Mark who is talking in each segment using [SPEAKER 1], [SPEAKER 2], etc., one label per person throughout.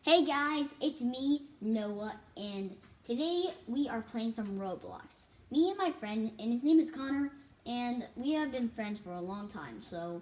[SPEAKER 1] Hey guys, it's me, Noah, and today we are playing some Roblox. Me and my friend, and his name is Connor, and we have been friends for a long time, so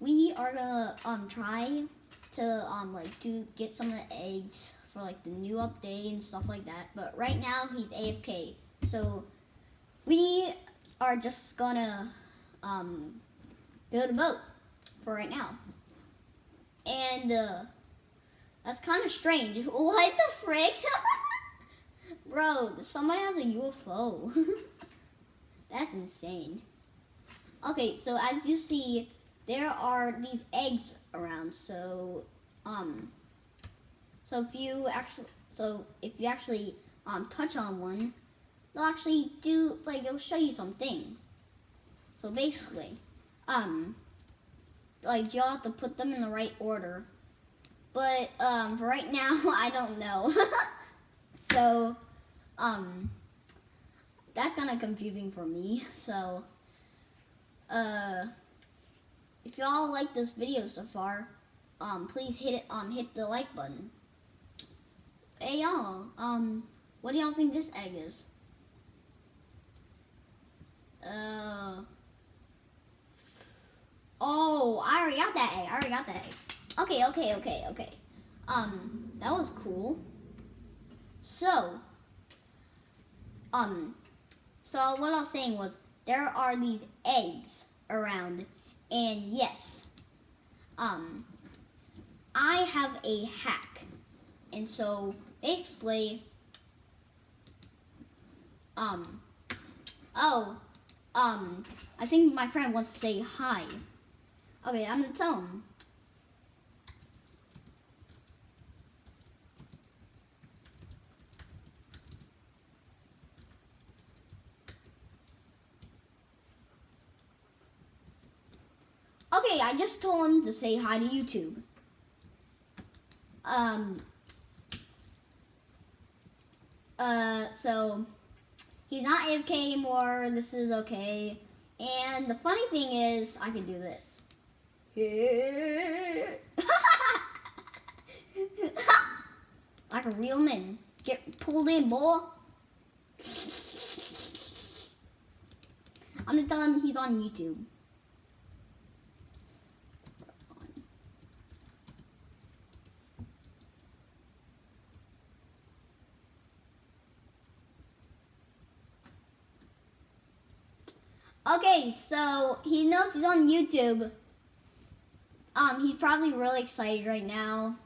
[SPEAKER 1] we are gonna try to get some of the eggs for like the new update and stuff like that. But right now he's AFK. So we are just gonna build a boat for right now. And that's kind of strange. What the frick? Bro, somebody has a UFO. That's insane. Okay, so as you see, there are these eggs around. So if you actually touch on one, they'll actually do it'll show you something. So basically, you'll have to put them in the right order. But for right now, I don't know. So that's kind of confusing for me. So if y'all like this video so far, please hit the like button. Hey y'all, what do y'all think this egg is? Oh, I already got that egg. Okay. That was cool. So what I was saying was there are these eggs around, and yes, I have a hack, and so basically, I think my friend wants to say hi. Okay, I'm gonna tell him. Okay, I just told him to say hi to YouTube. So he's not AFK anymore. This is okay. And the funny thing is, I can do this. Like a real man. Get pulled in, boy. I'm gonna tell him he's on YouTube. Okay, so he knows he's on YouTube. He's probably really excited right now.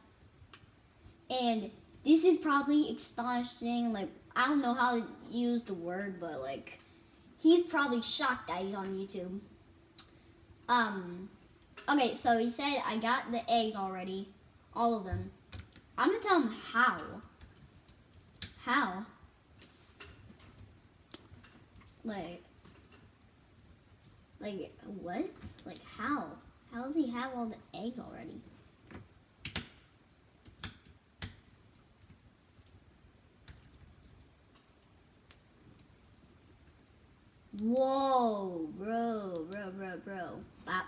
[SPEAKER 1] And this is probably astonishing. I don't know how to use the word, but he's probably shocked that he's on YouTube. Okay, so he said I got the eggs already. All of them. I'm gonna tell him how. How? What? How? How does he have all the eggs already? Whoa, bro. Bop.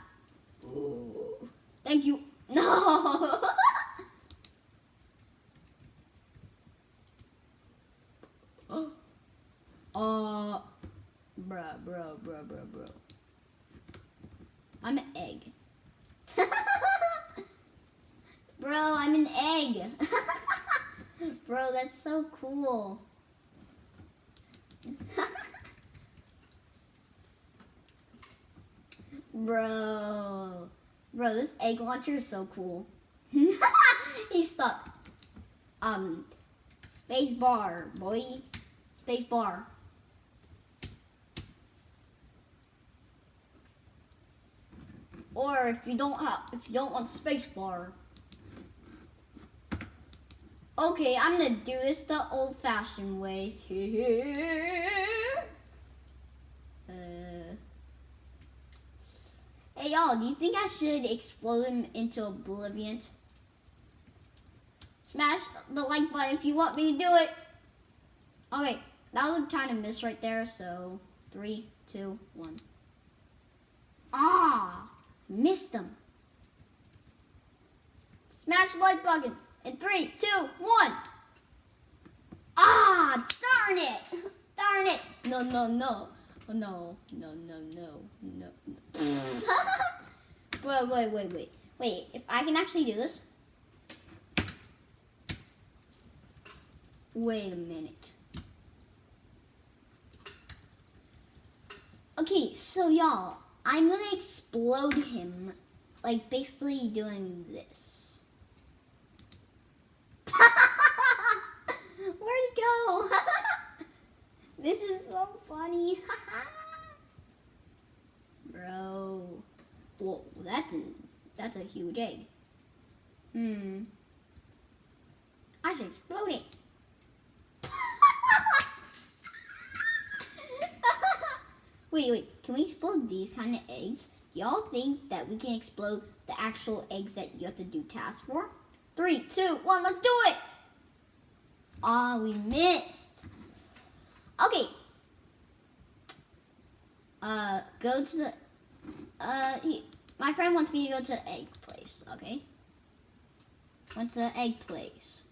[SPEAKER 1] Ooh. Thank you. No. Bro. I'm an egg. Bro, I'm an egg. Bro, that's so cool. Bro, this egg launcher is so cool. He sucked. Space bar, boy. Space bar. Or if you don't want space bar. Okay, I'm gonna do this the old-fashioned way. Hey y'all, do you think I should explode him into oblivion? Smash the like button if you want me to do it. Okay, that was kind of miss right there, so 3, 2, 1. Ah! Missed them. Smash the like button. In 3, 2, 1. Ah, darn it. Darn it. No, no, no. Oh, no, no, no, no, no. Wait. If I can actually do this. Wait a minute. Okay, so y'all, I'm gonna explode him, like basically doing this. Where'd he go? This is so funny. Bro. Whoa, that's a huge egg. I should explode it. Wait, can we explode these kind of eggs? Y'all think that we can explode the actual eggs that you have to do tasks for? 3, 2, 1, let's do it! Ah, we missed. Okay. Go to the, my friend wants me to go to the egg place, okay? What's the egg place?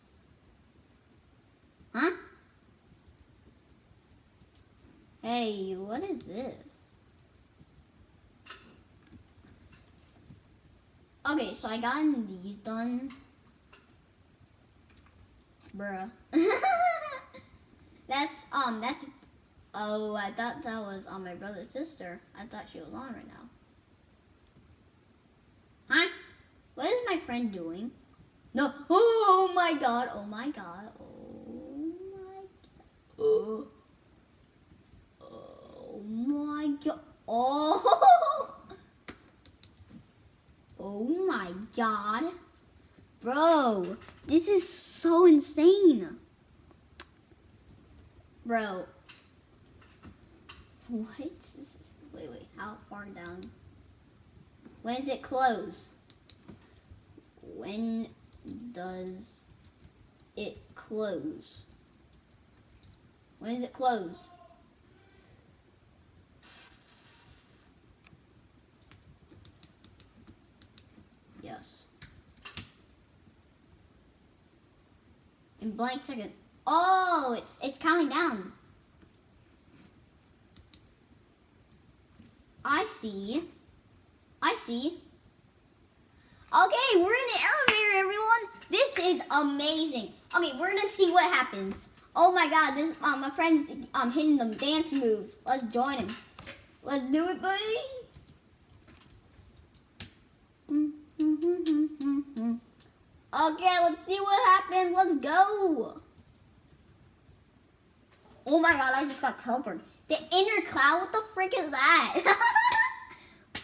[SPEAKER 1] Huh? Hey, what is this? Okay, so I got these done. Bruh. that's, oh, I thought that was my brother's sister. I thought she was on right now. Huh? What is my friend doing? No. Oh my god. Oh my god. Oh my god. Oh my god. Oh. Oh my god. Bro, this is so insane. Bro. What? Wait. How far down? When does it close? When does it close? When does it close? Yes. In blank second. Oh, it's counting down. I see. Okay, we're in the elevator, everyone. This is amazing. Okay, we're gonna see what happens. Oh my god, this my friend's hitting them dance moves. Let's join him. Let's do it, buddy. Okay, let's see what happens. Let's go. Oh my god, I just got teleported. The inner cloud? What the frick is that?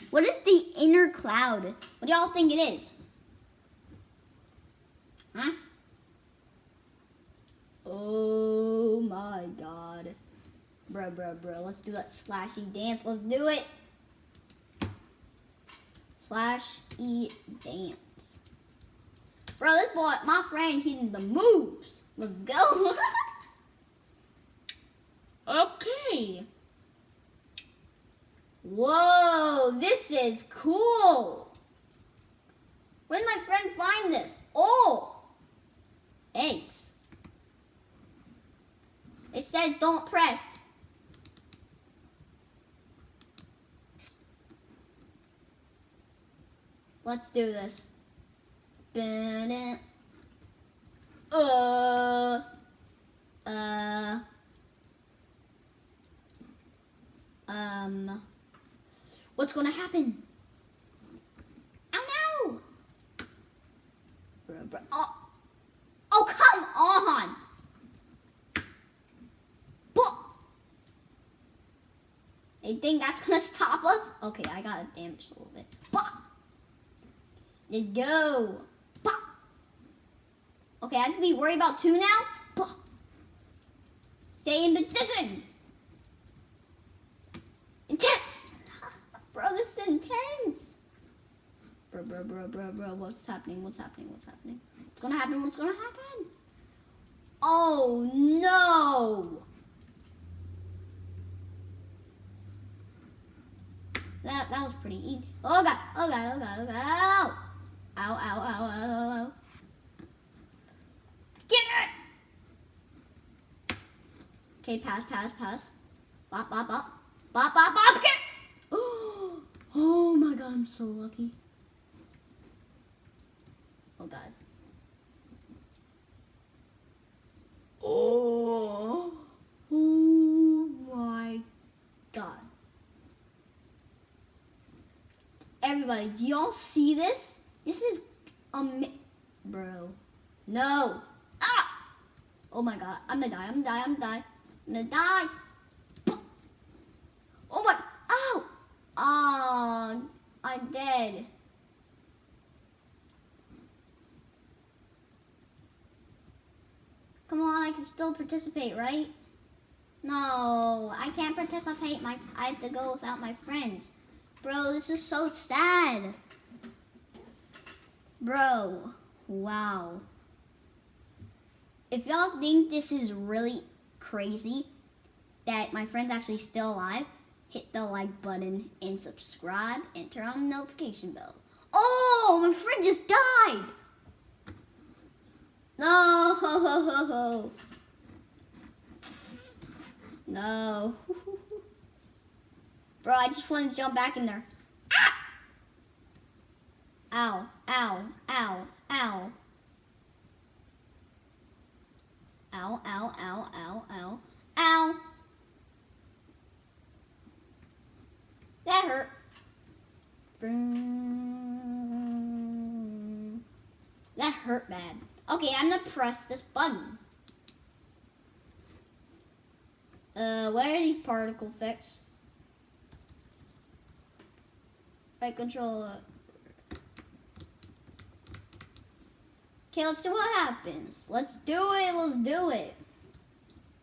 [SPEAKER 1] What is the inner cloud? What do y'all think it is? Huh? Oh my god. Bro. Let's do that slashy dance. Let's do it. Slash-E dance. Bro, this boy, my friend, hitting the moves. Let's go. Okay. Whoa, this is cool. Where did my friend find this? Oh, eggs. It says don't press. Let's do this. What's gonna happen? Oh no! Bro. Oh, come on! You think that's gonna stop us? Okay, I got it damaged a little bit. Let's go. Okay, I have to be worried about 2 now. Stay in position. Intense. Bro, this is intense. Bro. What's happening? What's gonna happen? Oh no. That was pretty easy. Oh god. Ow. Okay, pass, pass, pass. Bop, bop, bop. Bop, bop, bop. Get. Oh my god, I'm so lucky. Oh god. Oh my god. Everybody, do y'all see this? This is bro. No. Ah! Oh my god. I'm gonna die. I'm gonna die. I'm gonna die. I'm gonna die. Oh my. Ow! Oh, I'm dead. Come on, I can still participate, right? No, I can't participate. I have to go without my friends. Bro, this is so sad. Bro, wow. If y'all think this is really crazy that my friend's actually still alive, hit the like button and subscribe and turn on the notification bell. Oh, my friend just died. No. No. Bro, I just want to jump back in there. Ah! Ow, ow, ow, ow. Ow, ow, ow, ow, ow, ow. That hurt. That hurt bad. Okay, I'm gonna press this button. Where are these particle effects? Right control. Okay, let's see what happens. Let's do it. Let's do it.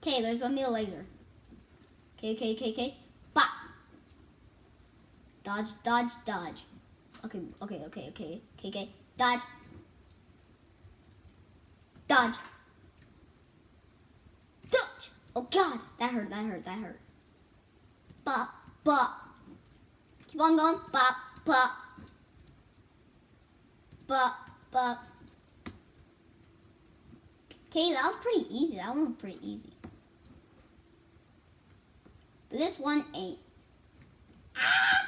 [SPEAKER 1] Okay, there's gonna be a laser. Okay. Pop. Dodge, dodge, dodge. Okay. Dodge. Dodge. Dodge. Oh god, that hurt. Bop, bop. Keep on going. Bop, bop. Bop, bop. Okay, that was pretty easy. That one was pretty easy. But this one ain't. Ah!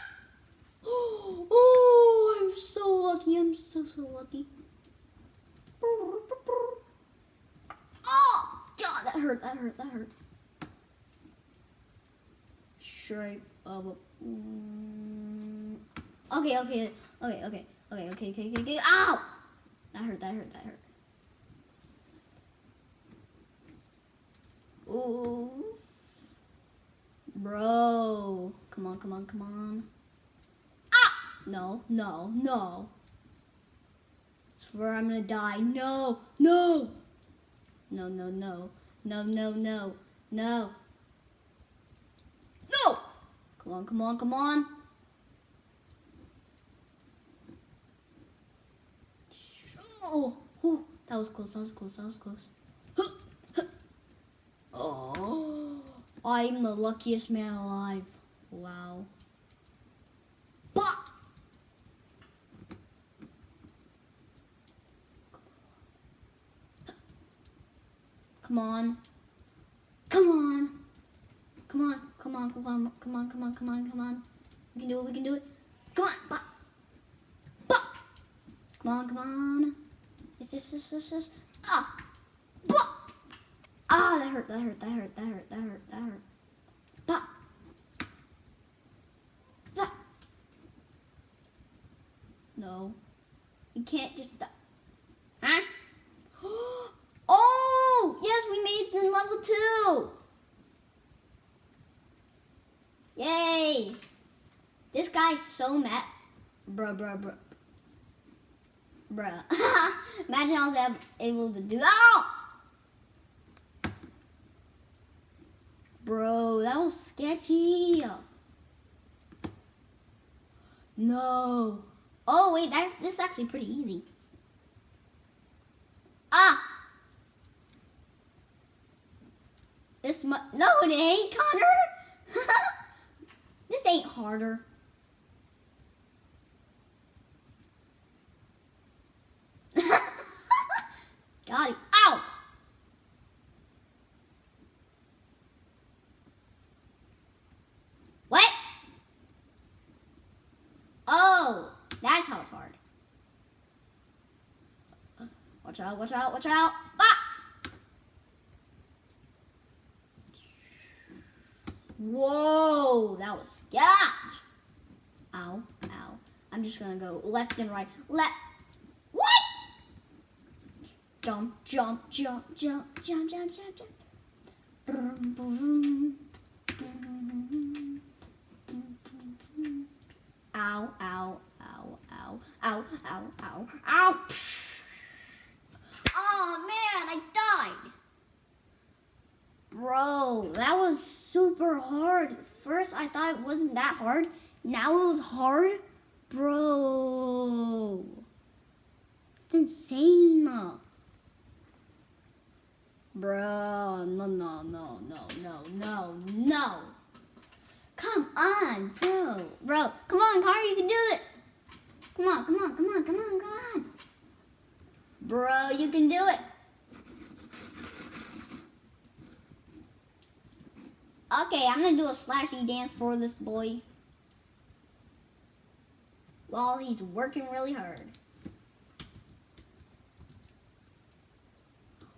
[SPEAKER 1] Oh, I'm so lucky. I'm so lucky. Oh, God, that hurt. Straight up. Okay. Ow! That hurt. Ooh. Bro. Come on. Ah! No. Swear I'm gonna die. No. No. Come on. Oh, that was close. Oh, I'm the luckiest man alive. Wow. Bah! Come on. We can do it. Come on. Bah! Bah! Come on. Yes. Ah! Bah! Ah, that hurt. Bah! That. No. You can't just die. Huh? Oh! Yes, we made it in level 2! Yay! This guy's so mad. Bruh. Imagine I was able to do that. Oh! Bro, that was sketchy. No. Oh, wait, this is actually pretty easy. Ah! No, it ain't, Connor. This ain't harder. Got it. Ow! hard. Watch out, watch out, watch out. Ah! Whoa, that was sketch. Ow, ow. I'm just gonna go left and right. What? Jump, jump, jump, jump, jump, jump, jump, jump. Boom, boom, boom. Ow, ow, ow, ow, ow, ow, ow, ow. Oh man, I died. Bro, that was super hard. First, I thought it wasn't that hard. Now it was hard. Bro. It's insane. Bro, no. Come on, bro. Come on, Connor, you can do this. Come on. Bro, you can do it. Okay, I'm gonna do a slashy dance for this boy while he's working really hard.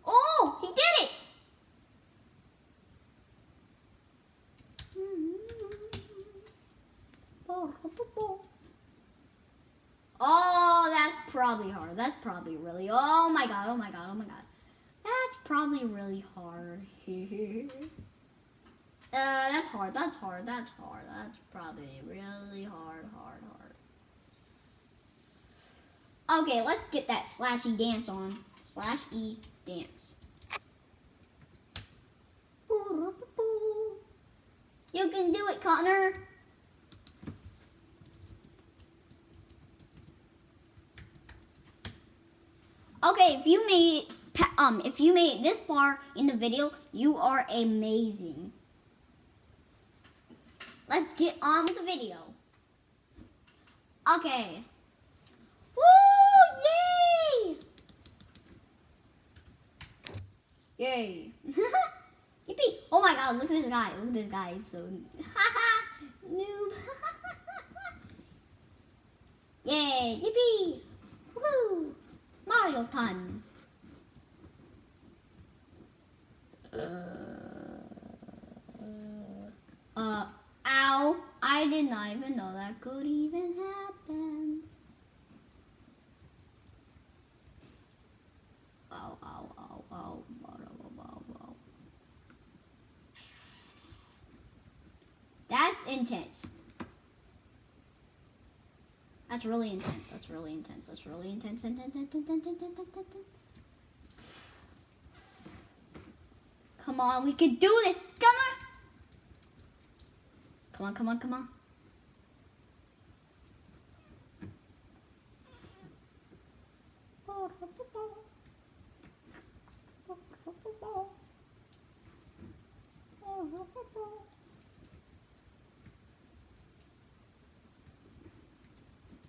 [SPEAKER 1] Oh, he did it! Oh, that's probably hard. That's probably really. Oh my god. That's probably really hard. That's hard. That's probably really hard. Okay, let's get that slashy dance on. /E dance. You can do it, Connor. Okay, if you made it this far in the video, you are amazing. Let's get on with the video. Okay. Woo! Yay! Yippee! Oh my god, look at this guy. He's so noob. Yay! Yippee! Woo! Mario time. Ow! I did not even know that could even happen. Ow. That's intense. That's really intense. Intense. Come on, we can do this. Come on.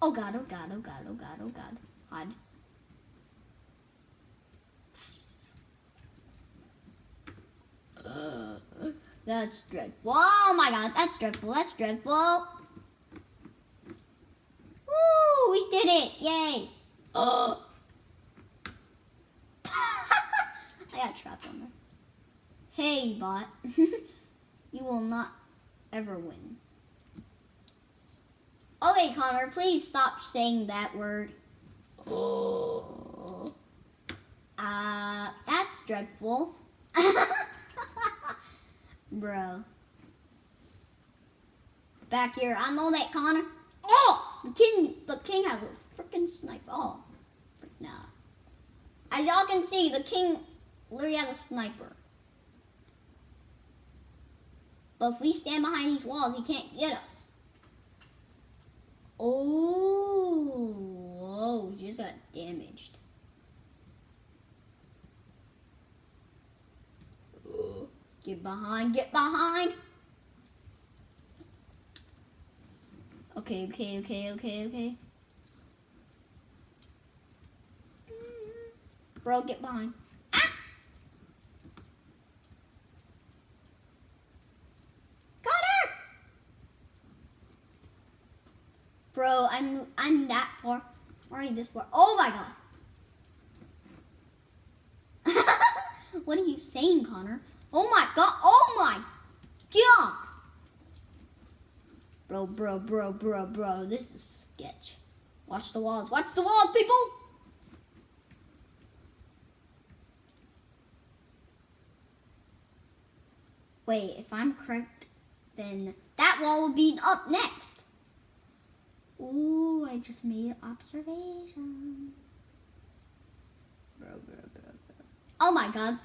[SPEAKER 1] Oh god. Hide. That's dreadful. Oh my god, that's dreadful. Woo, we did it. Yay. I got trapped on there. Hey, bot. You will not ever win. Okay, Connor, please stop saying that word. That's dreadful. Bro. Back here. I know that, Connor. Oh! The king has a freaking sniper. Oh. Nah. As y'all can see, the king literally has a sniper. But if we stand behind these walls, he can't get us. Oh. Whoa, he just got damaged. Get behind. Okay. Bro, get behind. Ah! Got her! Bro, I'm that far. trying this for. Oh my god. What are you saying, Connor? Oh my god. Oh my god. Bro. This is sketch. Watch the walls. Watch the walls, people. Wait, if I'm correct, then that wall will be up next. Ooh, I just made an observation. Bro. Oh my god.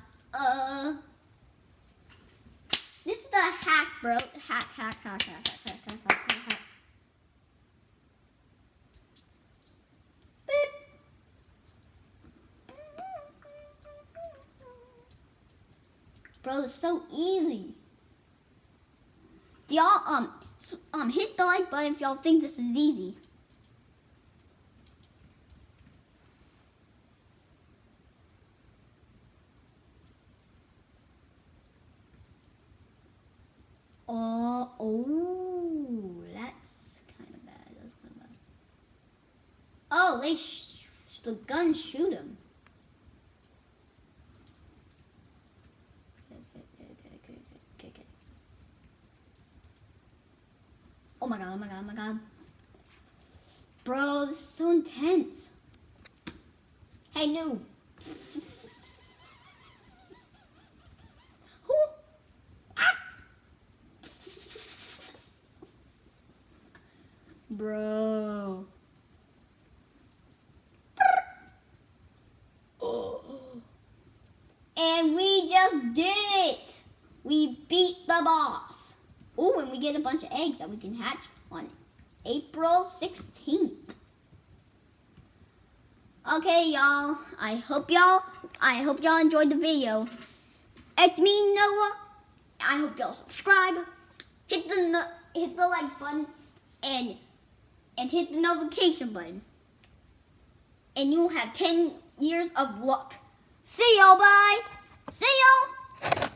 [SPEAKER 1] This is the hack, bro. Hack. Beep. Bro, it's so easy. Do y'all hit the like button if y'all think this is easy. Oh, that's kind of bad. Oh, the guns shoot him. Okay. Oh my god. Bro, this is so intense. Hey, noob. Bro. And we just did it. We beat the boss. Oh, and we get a bunch of eggs that we can hatch on April 16th. Okay, y'all. I hope y'all enjoyed the video. It's me, Noah. I hope y'all subscribe. Hit the like button and hit the notification button. And you'll have 10 years of luck. See y'all, bye. See y'all.